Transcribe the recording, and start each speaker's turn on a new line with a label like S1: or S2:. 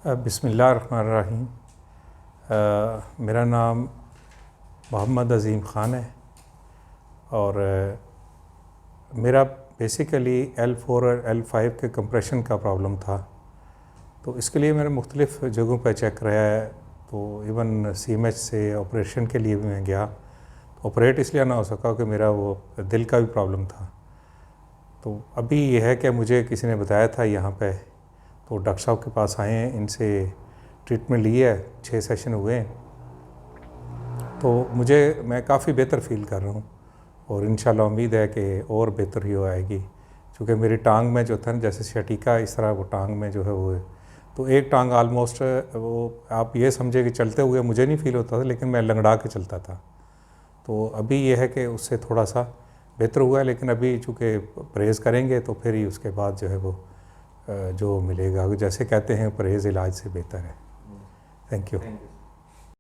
S1: बिस्मिल्लाहिर्रहमानिर्रहीम। मेरा नाम मोहम्मद अज़ीम ख़ान है और मेरा बेसिकली L4 और L5 के कंप्रेशन का प्रॉब्लम था। तो इसके लिए मैंने मुख्तलिफ़ जगहों पर चेक कराया है। तो इवन CMH से ऑपरेशन के लिए भी मैं गया। ऑपरेट इसलिए ना हो सका कि मेरा वो दिल का भी प्रॉब्लम था। तो अभी ये है कि मुझे किसी ने बताया था यहाँ पे, तो डॉक्टर साहब के पास आए हैं, इनसे ट्रीटमेंट ली है, 6 सेशन हुए हैं। तो मैं काफ़ी बेहतर फ़ील कर रहा हूँ और इंशाल्लाह उम्मीद है कि और बेहतर ही हो आएगी। क्योंकि मेरी टांग में जो था ना, जैसे शटीका, इस तरह वो टांग में जो है वो है, तो एक टांग आलमोस्ट वो आप ये समझे कि चलते हुए मुझे नहीं फ़ील होता था, लेकिन मैं लंगड़ा के चलता था। तो अभी ये है कि उससे थोड़ा सा बेहतर हुआ है, लेकिन अभी चूँकि परहेज़ करेंगे तो फिर ही उसके बाद जो है वो जो मिलेगा, जैसे कहते हैं परहेज़ इलाज से बेहतर है। Thank you.